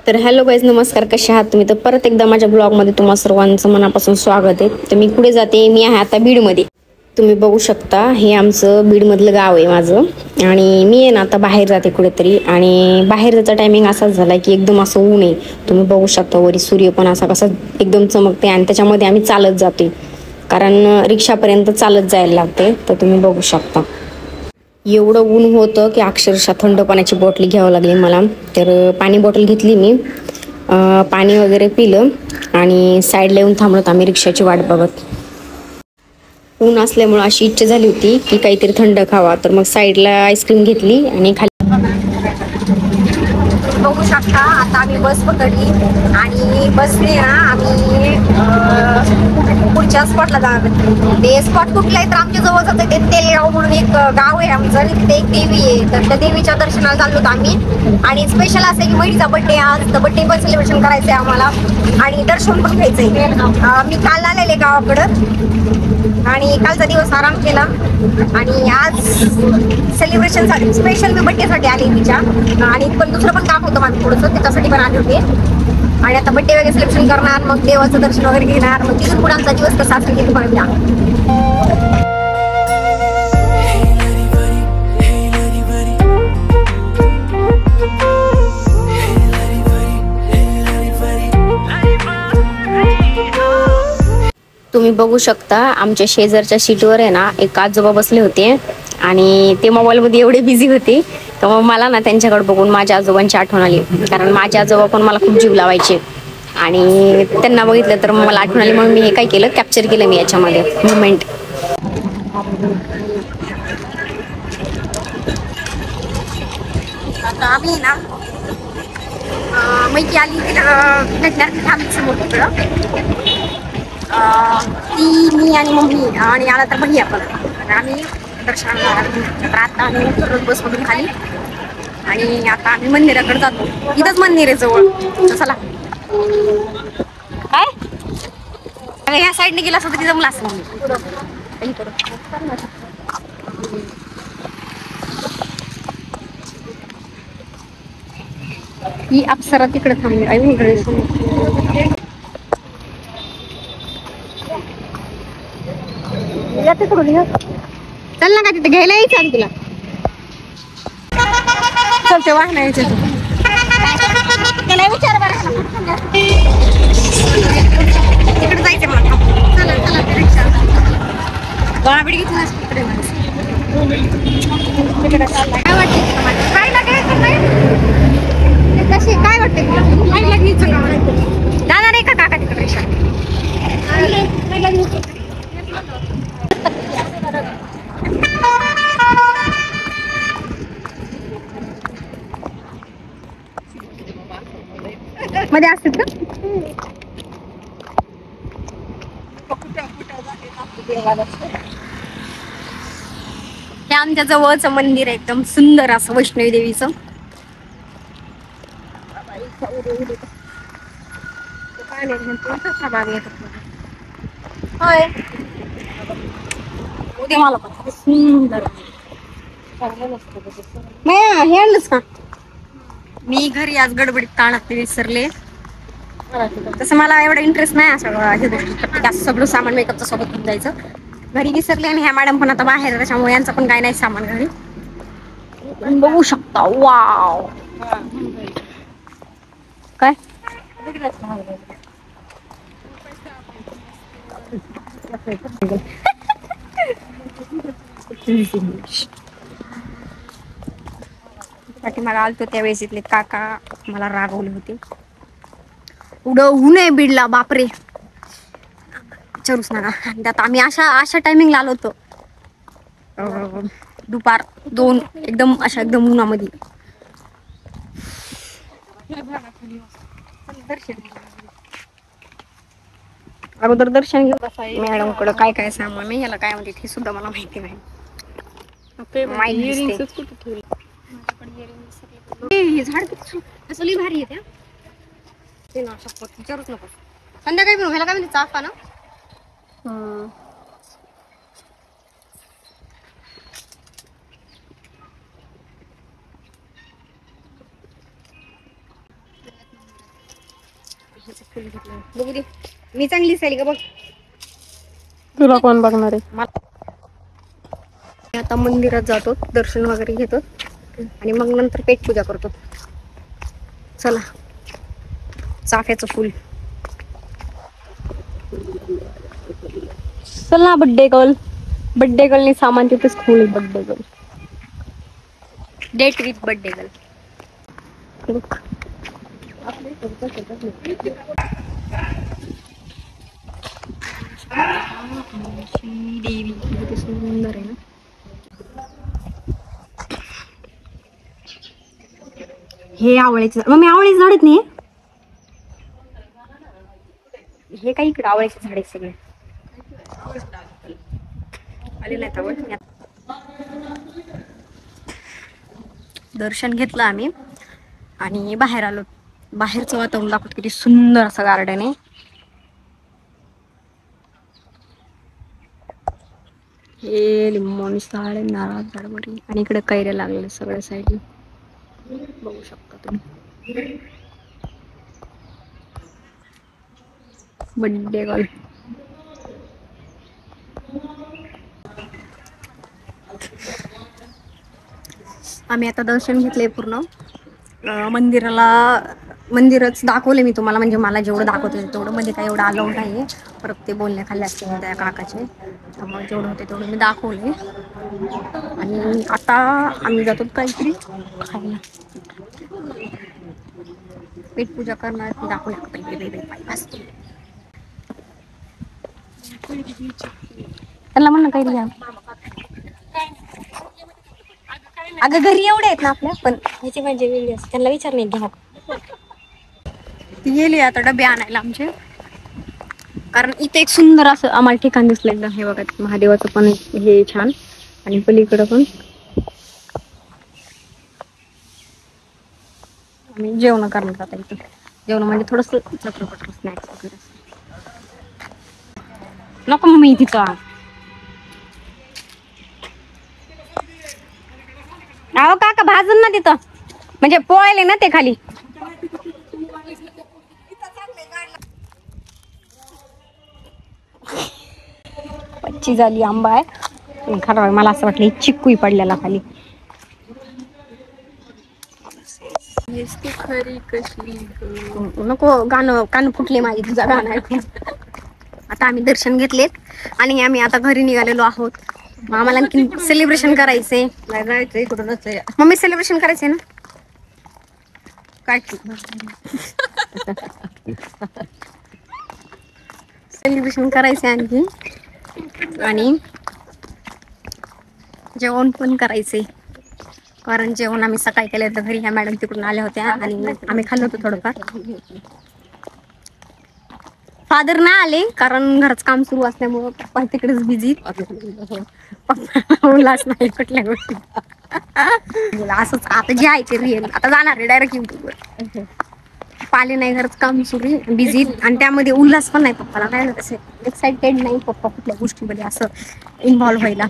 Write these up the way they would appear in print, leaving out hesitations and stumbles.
तर hello guys, नमस्कार. कसे आहात तुम्ही? तर परत एकदा माझ्या ब्लॉगमध्ये तुम्हा सर्वांचं मनापासून स्वागत आहे. तर मी पुढे जाते. मी आहे आता बीडमध्ये. तुम्ही बघू शकता हे आमचं बीडमधलं गाव आहे माझं. आणि मी आहे ना आता बाहेर जाते कुठेतरी. आणि बाहेर जायचा टायमिंग असाच झाला की एकदम असं ऊन आहे. तुम्ही बघू शकता वरी सूर्य पण असा कसा एकदम चमकते. आणि त्याच्यामध्ये आम्ही चालत जाते कारण रिक्षापर्यंत चालत जायला लागते. तर तुम्ही बघू शकता एवढं ऊन होतं की अक्षरशः थंड पाण्याची बॉटल घ्यावं लागली मला. तर पाणी बॉटल घेतली मी, पाणी वगैरे पिलं आणि साईडला येऊन थांबलो आम्ही रिक्षाची वाट बघत. ऊन असल्यामुळे अशी इच्छा झाली होती की काहीतरी थंड खावा. तर मग साईडला आईस्क्रीम घेतली आणि खाली बघू शकता आता आम्ही बस पकडली आणि बसने ना आम्ही पुढच्या स्पॉटला जाणार. ते स्पॉट कुठलं आहे तर आमच्या जवळच आहे. ते तेलगाव म्हणून एक गाव आहे आमचं. तिथे एक देवी आहे. तर त्या देवीच्या दर्शनाला चाललो होतो आम्ही. आणि स्पेशल असं की महिला बर्थडे आज, तर बर्थडे पण सेलिब्रेशन करायचं आहे आम्हाला आणि दर्शन पण घ्यायचंय. मी काल आलेले गावाकडं आणि कालचा दिवस आराम केला आणि आज सेलिब्रेशनसाठी स्पेशल मी बर्थडेसाठी आले तिच्या. आणि पण दुसरं पण काम होतं माझं थोडंसं, त्याच्यासाठी पण आले होते. आणि आता बर्थडे वगैरे सेलिब्रेशन करणार, मग देवाचं दर्शन वगैरे घेणार, मग तिथून पुढे आमचा दिवस कसा असेल ते बघूया. तुम्ही बघू शकता आमच्या शेजारच्या सीटवर आहे ना एक आजोबा बसले होते आणि ते मोबाईलमध्ये एवढे बिझी होते. तर मग मला ना त्यांच्याकडे बघून माझ्या आजोबांची आठवण आली. कारण माझे आजोबा पण मला खूप जीव लावायचे आणि त्यांना बघितलं तर मला आठवण आली. म्हणून मी हे काय केलं, कॅप्चर केलं मी याच्यामध्ये मुवमेंट. आता आम्ही ना मैकी आली भेटणार समोर तिकडं. ती, मी आणि मम्मी आणि आला तर भैया पण. आम्ही दर्शनाला आता आम्ही उतरलो बसमधून खाली आणि आता आम्ही मंदिराकडे जातो. इथंच मंदिर आहे जवळ. चला काय ह्या साईडने गेला असं तरी जमलं असं. ही अप्सरा तिकडे थांबली. चल ना का तिथे घ्यायला यायचं तुला. चल ते वाहन यायचं त्याला विचार बरं. तिकडे जायचं मला. चला चला ते रिक्षा गाडी घेतली तिकडे. काय वाटते काय लागायचं नाही कशी काय वाटते काय लागायचं जाणार आहे का काका तिकडे रिक्षा. मध्ये असतात का? हे आमच्या जवळचं मंदिर आहे, एकदम सुंदर असं वैष्णवी देवीचं. होय उद्या मला पण सुंदर हे आणलंच का? मी घरी आज गडबडीत ताणात विसरले. तसं मला एवढा इंटरेस्ट नाही असं हे गोष्टी. सगळं सामान मेकअपचं सोबत घेऊन जायचं. घरी विसरले आणि ह्या मॅडम पण आता बाहेर, त्याच्यामुळे यांचं पण काय नाही सामान घरी. बघू शकता. वाव काय पाठीमागे आलतो त्यावेळेस इथले काका मला रागवले होते. उडं ऊन आहे बीडला, बापरे विचारूच नका. त्यात आम्ही अशा टायमिंगला आलो होतो दुपार 2 एकदम अशा एकदम उन्हामध्ये. अगोदर दर्शन घेऊ. मॅडम कडे काय काय सामान नाही, याला काय म्हणते हे सुद्धा मला माहिती नाही. झाड असं लई भारी आहे ते ना. विचारूच नको. संध्याकाळी पण ह्याला काय म्हणते चाफा ना. बघू दे, मी चांगली दिसायली का बघ. तुला कोण बघणार आहे? आता मंदिरात जातो, दर्शन वगैरे घेतो आणि मग नंतर पेट पूजा करतो. चला, चाफ्याचं फुल. चल ना, बड्डे गर्ल. बड्डे गर्लनी सामान तिथेच खोल. Birthday girl, date with birthday girl. देवी किती सुंदर आहे ना. हे आवळ्याचे झाड, मग मी आवळ्याचे झाड आहेत नाही हे काही इकडे आवळ्याचे झाड आहेत सगळे. आलेलं आहेत आवड. दर्शन घेतलं आम्ही आणि बाहेर आलो. बाहेरचं वातावरण दाखवत, किती सुंदर असं गार्डन आहे. हे लिंबोनी झाड, नारळ झाड बरी, आणि इकडे कैऱ्या लागले सगळ्या साईडला, बघू शकता तुम्ही. Birthday girl. आम्ही आता दर्शन घेतले पूर्ण. मंदिरच दाखवले मी तुम्हाला, म्हणजे मला जेवढं दाखवते तेवढं, म्हणजे काही एवढं अलाउड नाही. परत ते बोलणे खाल्ले असते त्या काकाचे, त्यामुळे जेवढं होते तेवढं मी दाखवले. आणि आता आम्ही जातो काहीतरी खायला. पेट पूजा करणार, दाखवल्या पहिले. त्यांना म्हण काही घ्या. अगं घरी एवढे आहेत ना आपल्या, पण ह्याची म्हणजे वेगळी असते. त्यांना विचार नाही घ्या. ती गेली आता डबे आणायला आमचे, कारण इथे एक सुंदर असं आम्हाला ठिकाण दिसलं एकदम. हे बघा, महादेवाचं पण हे छान, आणि पलीकडं पण. आम्ही जेवण करणार आता इथं. जेवण म्हणजे थोडस चटरपटर स्नॅक्स वगैरे. नको मम्मी तिचा. अहो काका भाजून ना तिथं, म्हणजे पोळले ना ते खाली. पच्ची झाली आंबा आहे खरं. मला असं वाटलं चिक्कू पडलेला खाली. खरी कशी नको गाणं, कान फुटले माझी तुझा गाणं ऐकून. आता आम्ही दर्शन घेतलेत आणि आम्ही आता घरी निघालेलो आहोत. आम्हाला आणखी सेलिब्रेशन करायचंय. जायचंय कुठूनच. मम्मी सेलिब्रेशन करायचंय ना काय? सेलिब्रेशन करायचंय आणखी, आणि जेवण पण करायचंय. कारण जेवण आम्ही सकाळी केलं होतं घरी. ह्या मॅडम तिकडून आल्या होत्या आणि आम्ही खाल्लं होतं थोडंफार. फादर नाही आले कारण घरच काम सुरू असल्यामुळं पप्पा तिकडेच बिझी. पप्पा उल्हास नाही कुठल्या गोष्टी. असंच आता जे आहे ते रिअल. आता जाणार आहे डायरेक्ट युट्यूबवर. पाले नाही, घरच काम सुरू आहे, बिझी, आणि त्यामध्ये उल्हास पण नाही पप्पाला. काय ना तसे एक्साइटेड नाही पप्पा कुठल्या गोष्टीमध्ये असं इन्व्हॉल्व्ह व्हायला.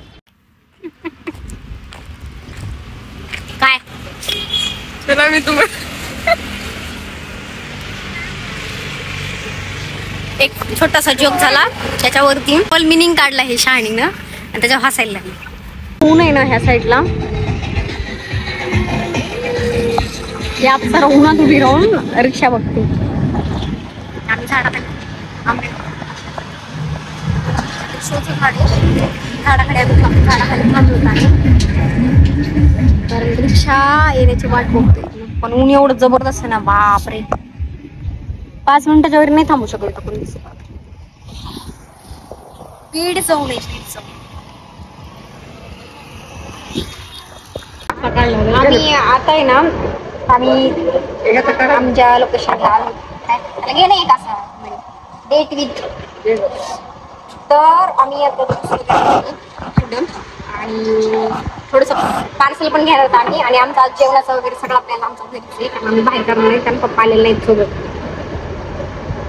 काय चला मी तुम्हाला एक छोटासा जोक झाला, त्याच्यावरती फुल मिनिंग काढला हे शहाणीनं, आणि त्याच्यावर हसायला लागली. ऊन आहे ना ह्या साईडला, या जरा उन्हात उभी राहून रिक्षा बघते. आम्ही झाडाकडे थांबलो कारण रिक्षा येण्याची वाट बघतोय. पण ऊन एवढं जबरदस्त आहे ना, बापरे. 5 मिनिटाच्या वर नाही थांबू शकत आपण. स्पीड जाऊन आम्ही आता आहे ना, आम्ही आमच्या लोकेशनला आलो. गेले एक असं डेट विथ. तर आम्ही आता आणि थोडस पार्सल पण घेणार होतं आम्ही, आणि आमचा जेवणाचा वगैरे सगळा प्लॅन आमचा घरीच आहे, कारण आम्ही बाहेर करणार नाही, कारण पप्पा आलेले नाहीत सोबत.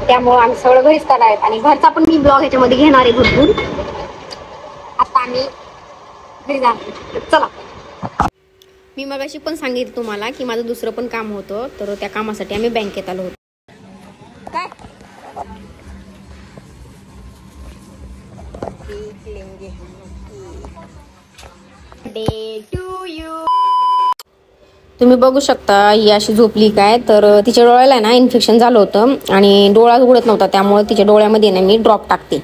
त्यामुळं आम्ही सगळं घरीच करणार आहेत, आणि घरचा पण मी ब्लॉग ह्याच्यामध्ये घेणार आहे भरपूर. आता आम्ही घरी जाणार. चला. मी मगाशी पण सांगितलं तुम्हाला की माझं दुसरं पण काम होतं, तर त्या कामासाठी आम्ही बँकेत आलो होतो. काय लेंगे डे टू यू. तुम्ही बघू शकता ही अशी झोपली काय तर तिच्या डोळ्याला ना इन्फेक्शन झालं होतं आणि डोळा उघडत नव्हता त्यामुळे तिच्या डोळ्यामध्ये ना मी ड्रॉप टाकते.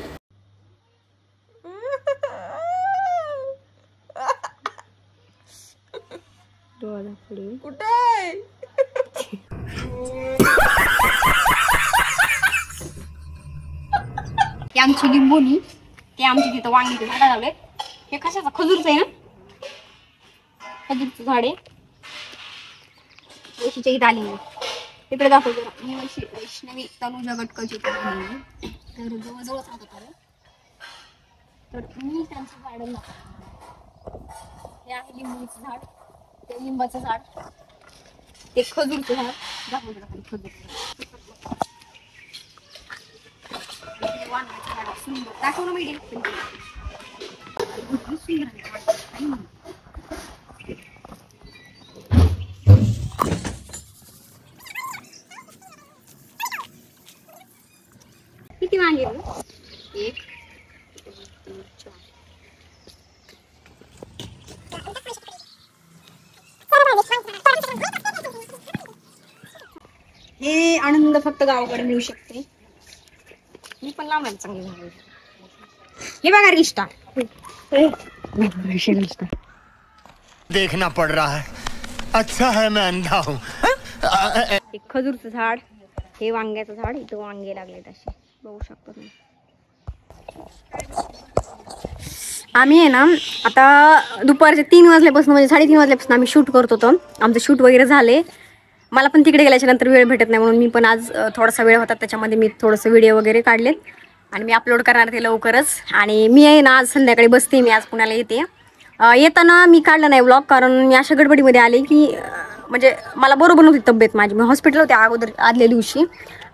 ही आमची लिंबोनी ते आमची तिथं वांगी झाडं लावले. हे कशाचं खजूरचं आहे ना खजूरचं झाड आहे. वैशीच्या इथं आली मी तिकडे दाखव जरा. मी वैष्णवी तनुजा गटकची तर जवळजवळच राहत होतो तर मी त्यांचं गार्डन दाखवतो. हे आहे लिंबूचं झाड ते लिंबाचं झाड ते खजूरचं झाड दाखव जरा खाली खजूर वांग्याचं झाड सुंदर दाखव ना मीडियम सुंदर. किती वांगे एक हे आनंद फक्त गावाकडे मिळू शकते. मी पण लावणार चांगली झाड. हे बघा रिष्टा देखना पड़ रहा है. अच्छा है मैं अंधा हूँ. एक खजूरचं झाड हे वांग्याचं झाड इथं वांगे लागलेत असे बघू शकतो तुम्ही. आम्ही आहे ना आता दुपारचे 3 वाजल्यापासून म्हणजे 3:30 वाजल्यापासून आम्ही शूट करत होतो. आमचं शूट वगैरे झाले. मला पण तिकडे गेल्याच्या नंतर वेळ भेटत नाही म्हणून मी पण आज थोडासा वेळ होता त्याच्यामध्ये मी थोडंसं व्हिडिओ वगैरे काढलेत आणि मी अपलोड करणार ते लवकरच. आणि मी आहे ना आज संध्याकाळी बसते. मी आज पुण्याला येते. येताना मी काढलं नाही व्लॉग कारण मी अशा गडबडीमध्ये आले की म्हणजे मला बरोबर नव्हती तब्येत माझी. मी हॉस्पिटल होते अगोदर आदल्या दिवशी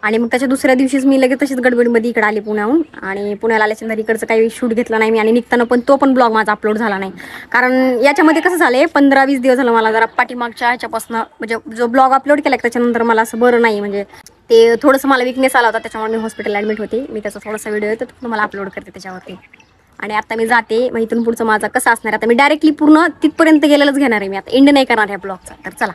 आणि मग त्याच्या दुसऱ्या दिवशीच मी लगेच तशीच गडबडीमध्ये इकडे आले पुण्याहून. आणि पुण्याला आल्याच्या इकडचं काही शूट घेतलं नाही मी आणि निघताना पण तो पण ब्लॉग माझा अपलोड झाला नाही कारण याच्यामध्ये कसं झालं 15-20 दिवस झालं मला जरा पाठीमागच्या ह्याच्यापासून म्हणजे जो ब्लॉग अपलोड केला त्याच्यानंतर मला असं बरं नाही म्हणजे ते थोडंसं मला विकनेस आला होता त्याच्यामुळे मी हॉस्पिटल ॲडमिट होते. मी त्याचा थोडासा व्हिडिओ आहे तर तुम्हाला अपलोड करते त्याच्यावरती. आणि आता मी जाते मग इथून पुढचं माझा कसं असणार आता मी डायरेक्टली पूर्ण तिथपर्यंत गेलेलंच घेणार आहे. मी आता एंड नाही करणार ह्या ब्लॉगचा. तर चला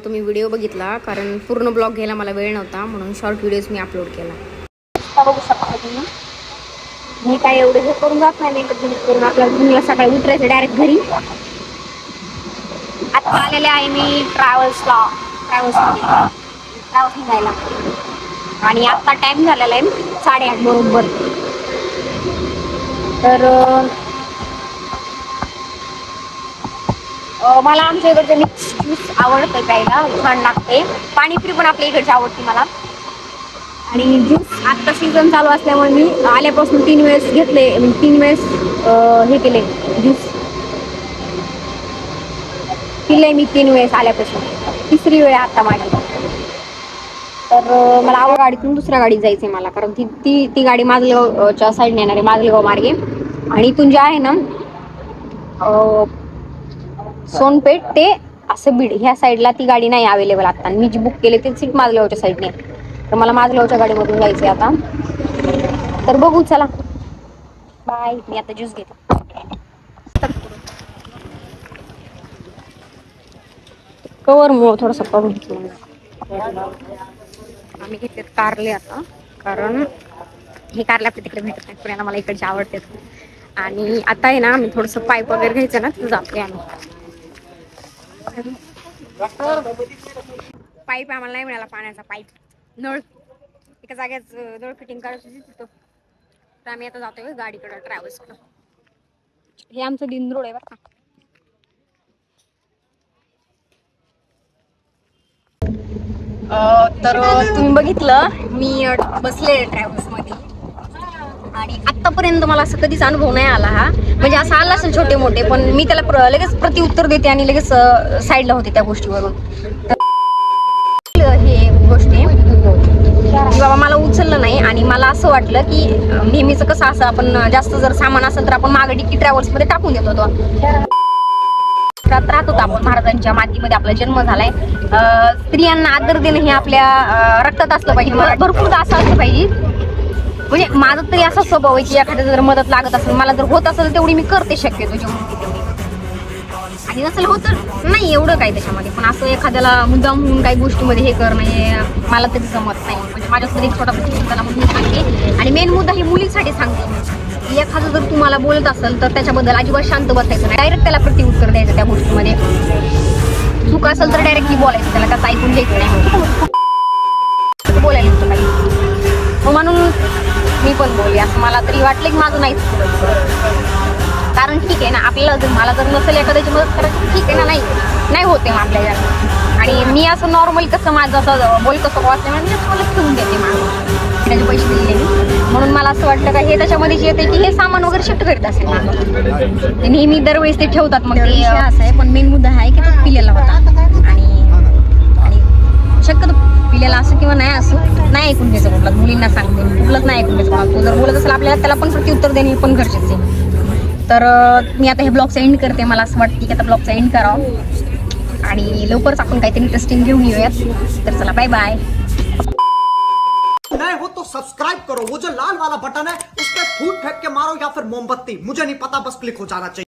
तुम्ही व्हिडिओ बघितला कारण पूर्ण ब्लॉग घ्यायला मला वेळ नव्हता म्हणून शॉर्ट व्हिडिओज मी अपलोड केला. बघू शकता तुम्ही मी काय एवढं हे करून जात नाही मेकअप करून आपल्याला सकाळी उतरायचं डायरेक्ट घरी. आता आलेले आहे मी ट्रॅव्हल्स निघायला आणि आता टाइम झालेला आहे 8:30 बरोबर. तर मला आमच्या इकडचे मिक्स ज्यूस आवडतं प्यायला छान लागते. पाणीपुरी पण आपल्या इकडची आवडते मला. आणि ज्यूस आत्ता सीझन चालू असल्यामुळे मी आल्यापासून 3 वेळेस घेतले 3 वेळेस हे केले ज्यूस पिले मी 3 वेळेस आल्यापासून. 3री वेळ आता माझी. तर मला गाडीतून दुसऱ्या गाडीत जायचंय मला कारण ती गाडी माजलगावच्या साईडने येणार आहे माजलगाव मार्गे आणि इथून जे आहे ना सोनपेठ ते असं बीड ह्या साईडला ती गाडी नाही अवेलेबल आता. मी जी बुक केली ती सीट माजलगावच्या साईडने तर मला माजलगावच्या गाडीमधून जायचंय आता. तर बघू चला बाय. मी आता ज्यूस घेते. कवर मुळे थोडंसं करून घेतलं आम्ही घेतलेत कारले आता कारण हे कारले आपल्या तिकडे भेटत नाही पुण्याला मला इकडचे आवडतात. आणि आता आहे ना आम्ही थोडंसं पाईप वगैरे घ्यायचं ना तिथं जाते आम्ही. पाईप आम्हाला नाही मिळाला पाण्याचा पाईप नळ एका जाग्याच नळ फिटिंग करायची तिथं तर आम्ही आता जातोय गाडीकडं ट्रॅव्हल्सकडं. हे आमचं दिन रोड आहे बरं का. तर तुम्ही बघितलं मी बसले ट्रॅव्हल्समध्ये आणि आत्तापर्यंत मला असं कधीच अनुभव नाही आला हा. म्हणजे असं आला असेल छोटे मोठे, पण मी त्याला लगेच प्रतिउत्तर देते आणि लगेच साईडला होते त्या गोष्टीवरून. हे गोष्टी की बाबा मला उचललं नाही आणि मला असं वाटलं की नेहमीच कसं असं आपण जास्त जर सामान असेल तर आपण मागे डिक्की ट्रॅव्हल्समध्ये टाकून देत होतो. राहत होतो आपण महाराजांच्या मातीमध्ये आपला जन्म झालाय. स्त्रियांना आदर देणं हे आपल्या रक्तात असलं पाहिजे, भरपूर असं असलं पाहिजे. म्हणजे माझं तरी असा स्वभाव आहे की एखाद्या जर मदत लागत असेल, मला जर होत असेल तेवढी मी करते शक्यतो जेवढी तेवढी. आणि नसेल होत नाही एवढं काय त्याच्यामध्ये, पण असं एखाद्याला मुद्दाम होऊन काही गोष्टीमध्ये हे करणं हे मला तरी जमत नाही. म्हणजे माझ्यासोबत एक छोटा त्याला म्हणून सांगते. आणि मेन मुद्दा ही मुलींसाठी सांगते, एखादं जर तुम्हाला बोलत असेल तर त्याच्याबद्दल अजिबात शांत बसायचं नाही, डायरेक्ट त्याला प्रतिउत्तर द्यायचं. त्या गोष्टीमध्ये चूक असेल तर डायरेक्टली बोलायचं, त्याला त्याचं ऐकून घ्यायचं नाही, बोलायला होतं काही. म्हणून मी पण बोलले, असं मला तरी वाटलं की माझं नाहीच. कारण ठीक आहे ना, आपल्याला जर मला जर नसेल एखाद्याची मदत करायची ठीक आहे ना, नाही होते मग आपल्या. आणि मी असं नॉर्मली कसं माझं असं बोलतो स्वभाव असल्यामुळे मी मला ठेवून देते माझं त्याचे पैसे दिले मी. म्हणून मला असं वाटलं का हे त्याच्यामध्येच येते की हे सामान वगैरे शिफ्ट करीत असेल माझं. नेहमी दरवेळेस ते ठेवतात. मग ते असं आहे, पण मेन मुद्दा आहे की तो पिलेला होता. आणि शक्यतो पिलेला असो किंवा नाही असो, नाही ऐकून घ्यायचं कुठलाच. मुलींना सांगते कुठलंच नाही ऐकून घ्यायचं. तो जर बोलत असेल आपल्याला त्याला पण प्रत्युत्तर देणे पण गरजेचं आहे. तर मी आता हे ब्लॉगचा एंड करते. मला असं वाटतं की आता ब्लॉगचा एंड करावं आणि लवकरच आपण काहीतरी इंटरेस्टिंग घेऊन येऊयात. तर चला बाय बाय. नए हो तो सब्सक्राइब करो, वो जो लाल वाला बटन है उस पर फूट फेंक के मारो या फिर मोमबत्ती, मुझे नहीं पता, बस क्लिक हो जाना चाहिए.